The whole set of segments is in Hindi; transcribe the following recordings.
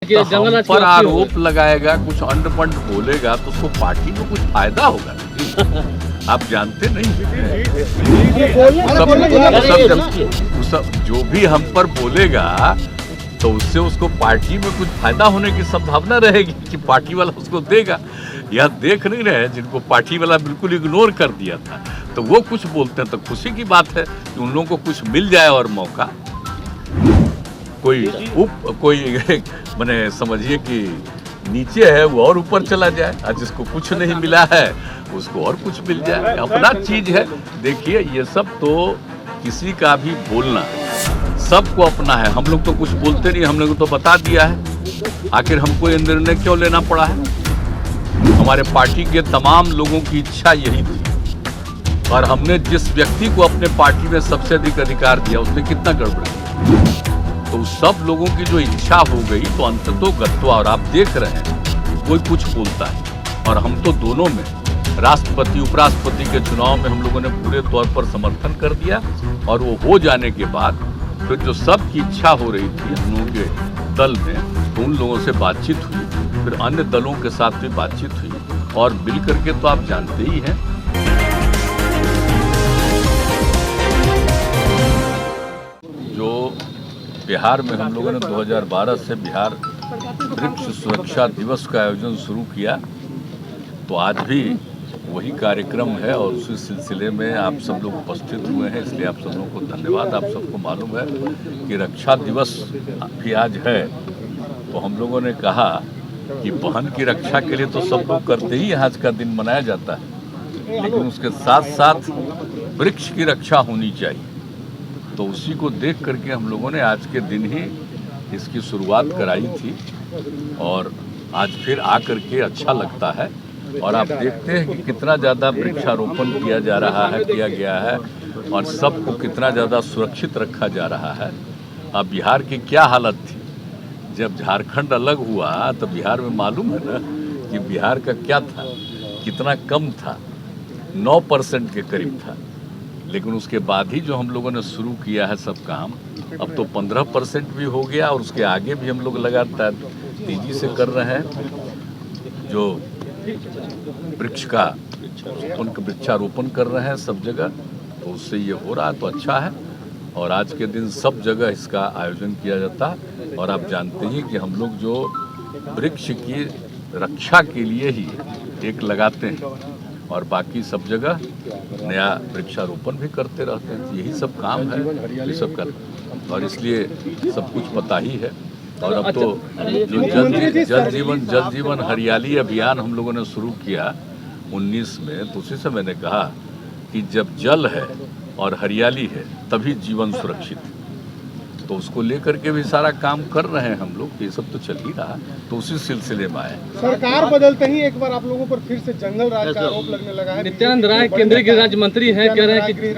कि जंगल राज पर आरोप लगाएगा, कुछ अंड-पंड बोलेगा तो उसको पार्टी को कुछ फायदा होगा नहीं। आप जानते नहीं सब जो भी हम पर बोलेगा तो उससे उसको पार्टी में कुछ फायदा होने की संभावना रहेगी कि पार्टी वाला उसको देगा। यह देख नहीं रहे जिनको पार्टी वाला बिल्कुल इग्नोर कर दिया था, तो वो कुछ बोलते हैं तो खुशी की बात है कि उन लोगों को कुछ मिल जाए और मौका कोई माने समझिए कि नीचे है वो और ऊपर चला जाए, और जिसको कुछ नहीं मिला है उसको और कुछ मिल जाए, अपना चीज है। देखिए ये सब तो किसी का भी बोलना सबको अपना है। हम लोग तो कुछ बोलते नहीं, हम लोग तो बता दिया है। आखिर हमको ये निर्णय क्यों लेना पड़ा है? हमारे पार्टी के तमाम लोगों की इच्छा यही थी, और हमने जिस व्यक्ति को अपने पार्टी में सबसे अधिक अधिकार दिया उसने कितना गड़बड़ किया। तो सब लोगों की जो इच्छा हो गई तो अंततोगत्वा, और आप देख रहे हैं कोई कुछ बोलता है, और हम तो दोनों में राष्ट्रपति उपराष्ट्रपति के चुनाव में हम लोगों ने पूरे तौर पर समर्थन कर दिया, और वो हो जाने के बाद फिर जो सबकी इच्छा हो रही थी हम लोगों के दल में, तो उन लोगों से बातचीत हुई, फिर अन्य दलों के साथ भी बातचीत हुई, और मिल करके तो आप जानते ही हैं जो बिहार में हम लोगों ने 2012 से बिहार वृक्ष सुरक्षा दिवस का आयोजन शुरू किया, तो आज भी वही कार्यक्रम है और उसी सिलसिले में आप सब लोग उपस्थित हुए हैं, इसलिए आप सब लोगों को धन्यवाद। आप सबको मालूम है कि रक्षा दिवस भी आज है, तो हम लोगों ने कहा कि बहन की रक्षा के लिए तो सब लोग करते ही आज का दिन मनाया जाता है, लेकिन उसके साथ साथ वृक्ष की रक्षा होनी चाहिए। तो उसी को देख करके हम लोगों ने आज के दिन ही इसकी शुरुआत कराई थी, और आज फिर आ करके अच्छा लगता है। और आप देखते हैं कि कितना ज़्यादा वृक्षारोपण किया जा रहा है, किया गया है, और सबको कितना ज़्यादा सुरक्षित रखा जा रहा है। अब बिहार की क्या हालत थी जब झारखंड अलग हुआ, तो बिहार में मालूम है ना कि बिहार का क्या था, कितना कम था, 9% के करीब था। लेकिन उसके बाद ही जो हम लोगों ने शुरू किया है सब काम, अब तो 15% भी हो गया, और उसके आगे भी हम लोग लगातार तेजी से कर रहे हैं। जो वृक्ष का उनका वृक्षारोपण कर रहे हैं सब जगह, तो उससे ये हो रहा है तो अच्छा है। और आज के दिन सब जगह इसका आयोजन किया जाता है, और आप जानते ही कि हम लोग जो वृक्ष की रक्षा के लिए ही एक लगाते हैं, और बाकी सब जगह नया वृक्षारोपण भी करते रहते हैं। यही सब काम है, ये सब कर, और इसलिए सब कुछ पता ही है। और अब तो जो जल जीवन हरियाली अभियान हम लोगों ने शुरू किया 19 में, तो उसी से मैंने कहा कि जब जल है और हरियाली है तभी जीवन सुरक्षित है। तो उसको लेकर के भी सारा काम कर रहे हैं हम लोग, ये सब तो चल ही रहा, तो उसी सिलसिले में आए। सरकार बदलते ही एक बार आप लोगों पर फिर से जंगल राज का आरोप लगने लगा है। नित्यानंद राय केंद्रीय गृह राज्य मंत्री हैं, कह रहे हैं कि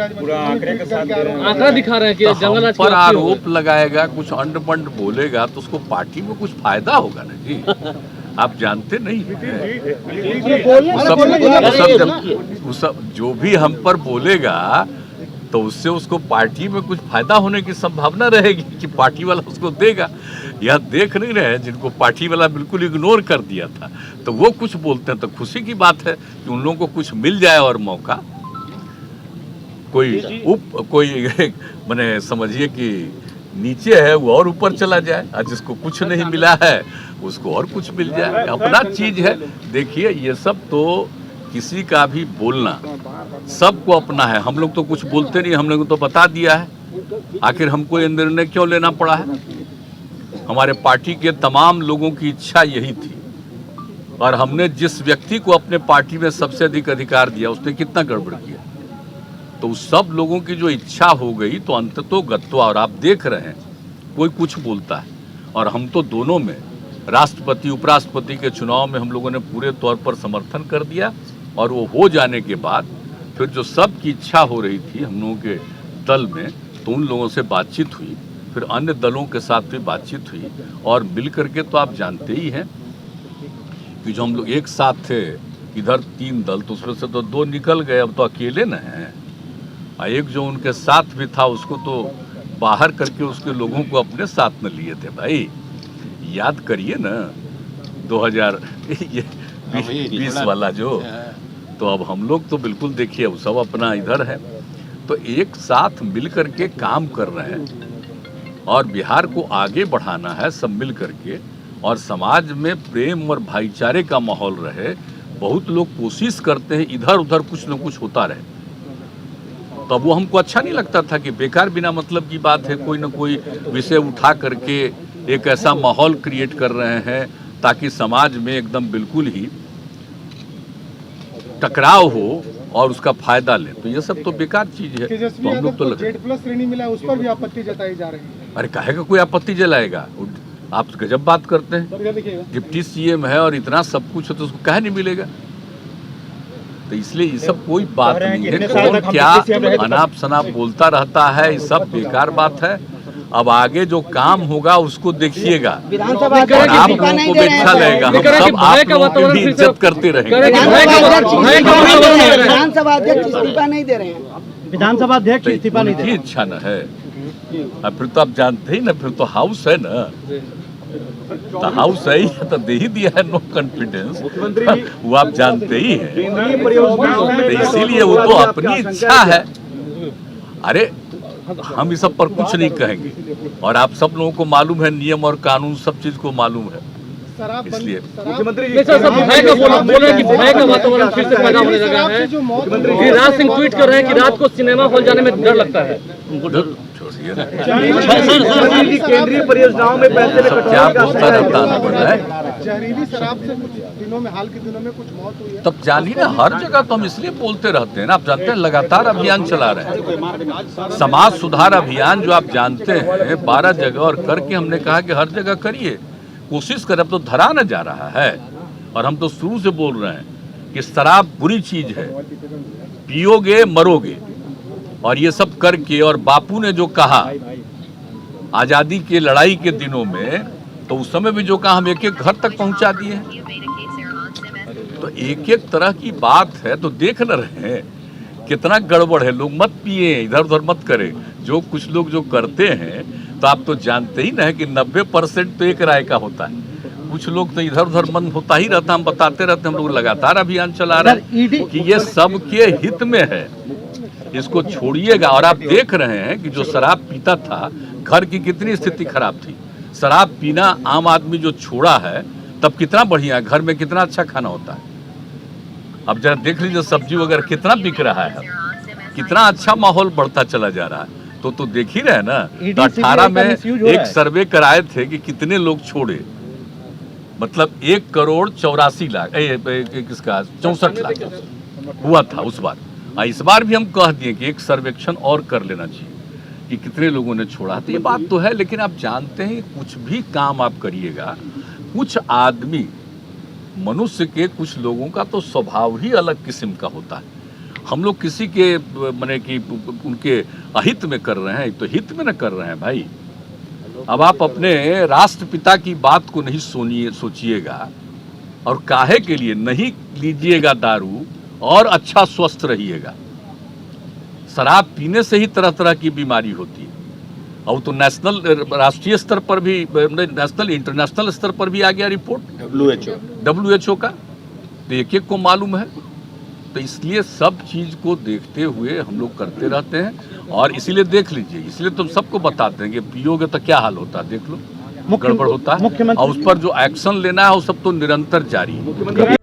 आंकड़ा दिखा रहे हैं कि जंगल राज पर आरोप लगाएगा, कुछ अंड-पंड बोलेगा तो उसको पार्टी में कुछ फायदा होगा ना जी। आप जानते नहीं सब जो भी हम पर बोलेगा तो उससे उसको पार्टी में कुछ फायदा होने की संभावना रहेगी कि पार्टी वाला उसको देगा। यह देख नहीं रहे जिनको पार्टी वाला बिल्कुल इग्नोर कर दिया था, तो वो कुछ बोलते हैं तो खुशी की बात है कि उन लोगों को कुछ मिल जाए और मौका कोई माने समझिए कि नीचे है वो और ऊपर चला जाए, और जिसको कुछ नहीं मिला है उसको और कुछ मिल जाए, अपना चीज है। देखिए ये सब तो किसी का भी बोलना सबको अपना है। हम लोग तो कुछ बोलते नहीं, हम लोग तो बता दिया है। आखिर हमको ये निर्णय क्यों लेना पड़ा है? हमारे पार्टी के तमाम लोगों की इच्छा यही थी, और हमने जिस व्यक्ति को अपने पार्टी में सबसे अधिक अधिकार दिया उसने कितना गड़बड़ किया। तो सब लोगों की जो इच्छा हो गई तो अंततोगत्वा, और आप देख रहे हैं कोई कुछ बोलता है, और हम तो दोनों में राष्ट्रपति उपराष्ट्रपति के चुनाव में हम लोगों ने पूरे तौर पर समर्थन कर दिया, और वो हो जाने के बाद फिर जो सबकी इच्छा हो रही थी हम लोगों के दल में, तो उन लोगों से बातचीत हुई, फिर अन्य दलों के साथ भी बातचीत हुई, और मिल करके तो आप जानते ही हैं कि जो हम लोग एक साथ थे, इधर 3 दल, तो उसमें से तो 2 निकल गए, अब तो अकेले न हैं। एक जो उनके साथ भी था उसको तो बाहर करके उसके लोगों को अपने साथ में लिए थे। भाई याद करिए ना 2020 वाला जो, तो अब हम लोग तो बिल्कुल देखिए अब सब अपना इधर है, तो एक साथ मिल करके काम कर रहे हैं और बिहार को आगे बढ़ाना है सब मिल करके, और समाज में प्रेम और भाईचारे का माहौल रहे। बहुत लोग कोशिश करते हैं इधर उधर कुछ न कुछ होता रहे, तब वो हमको अच्छा नहीं लगता था कि बेकार बिना मतलब की बात है कोई ना कोई विषय उठा करके एक ऐसा माहौल क्रिएट कर रहे हैं ताकि समाज में एकदम बिल्कुल ही टकराव हो और उसका फायदा ले। तो ये सब तो बेकार चीज है। तो हम लोग तो Z+ श्रेणी मिला, उस पर भी आपत्ति जताई जा रही है। अरे काहे का कोई आपत्ति जलाएगा? आप गजब बात करते हैं। डिप्टी CM है और इतना सब कुछ है तो उसको काहे नहीं मिलेगा? तो इसलिए ये सब कोई बात नहीं है। कौन क्या अनाप शनाप बोलता रहता है, ये सब बेकार बात है। अब आगे जो काम होगा उसको देखिएगा, आप लोगों को भी अच्छा लगेगा। हम सब आप लोगों की भी इज्जत करते रहेंगे। विधानसभा अध्यक्ष इस्तीफा नहीं दे रहे हैं। विधानसभा अध्यक्ष इस्तीफा नहीं दे रहे हैं। इच्छा न है, अब फिर तो आप जानते ही ना, फिर तो हाउस है ना, तो हाउस है ही तो दे ही दिया है नो कॉन्फिडेंस, वो आप जानते ही हैं। तो इसीलिए वो तो अपनी इच्छा है। अरे हम इस सब पर कुछ नहीं कहेंगे, और आप सब लोगों को मालूम है नियम और कानून सब चीज को मालूम है। इसलिए मुख्यमंत्री भय का बोल रहे हैं कि भय का वातावरण फिर से पैदा होने लगा है। गिरिराज सिंह ट्वीट कर रहे हैं कि रात को सिनेमा हॉल जाने में डर लगता है। केंद्रीय परियोजनाओं में पैसे क्या बोलता रहता है जहरीली शराब से कुछ दिनों में, हाल के दिनों में कुछ मौत हुई है। तब जानिए ना, हर जगह तो हम इसलिए बोलते रहते हैं ना, आप जानते हैं लगातार अभियान चला रहे हैं। समाज सुधार अभियान जो आप जानते हैं 12 जगह और करके हमने कहा कि हर जगह करिए, कोशिश करें। अब तो धरा न जा रहा है, और हम तो शुरू से बोल रहे हैं कि शराब बुरी चीज है, पियोगे मरोगे। और ये सब करके, और बापू ने जो कहा आजादी के लड़ाई के दिनों में, तो उस समय भी जो कहा हम एक एक घर तक पहुंचा दिए हैं। तो एक एक तरह की बात है, तो देख न रहे हैं कितना गड़बड़ है। लोग मत पिए, इधर उधर मत करें। जो कुछ लोग जो करते हैं, तो आप तो जानते ही ना है कि 90% तो एक राय का होता है। कुछ लोग तो इधर उधर मन होता ही रहता, हम बताते रहते हैं। हम लोग लगातार अभियान चला रहे हैं कि ये सबके हित में है, इसको छोड़िएगा। और आप देख रहे हैं कि जो शराब पीता था, घर की कितनी स्थिति खराब थी। शराब पीना आम आदमी जो छोड़ा है, तब कितना बढ़िया है, घर में कितना अच्छा खाना होता है। अब जरा देख लीजिए सब्जी वगैरह कितना बिक रहा है, कितना अच्छा माहौल बढ़ता चला जा रहा है। तो देख ही रहे ना। तो 18 में एक सर्वे कराए थे कि कितने लोग छोड़े, मतलब 1,84,64,00,000 हुआ था उस बार। इस बार भी हम कह दिए कि एक सर्वेक्षण और कर लेना चाहिए कि कितने लोगों ने छोड़ा। तो ये बात तो है, लेकिन आप जानते हैं कुछ भी काम आप करिएगा, कुछ आदमी मनुष्य के, कुछ लोगों का तो स्वभाव ही अलग किस्म का होता है। हम लोग किसी के माने कि उनके अहित में कर रहे हैं, तो हित में न कर रहे हैं भाई। अब आप अपने राष्ट्रपिता की बात को नहीं सोचिएगा, और काहे के लिए नहीं लीजिएगा दारू और अच्छा स्वस्थ रहिएगा। शराब पीने से ही तरह तरह की बीमारी होती है। और तो नेशनल, राष्ट्रीय स्तर पर भी, नेशनल इंटरनेशनल स्तर पर भी आ गया रिपोर्ट WHO का, तो एक एक को मालूम है। तो इसलिए सब चीज को देखते हुए हम लोग करते रहते हैं, और इसीलिए देख लीजिए, इसलिए तुम सबको बताते हैं कि पियोगे तो क्या हाल होता है, देख लो गड़बड़ होता है। और उस पर जो एक्शन लेना है वो सब तो निरंतर जारी है।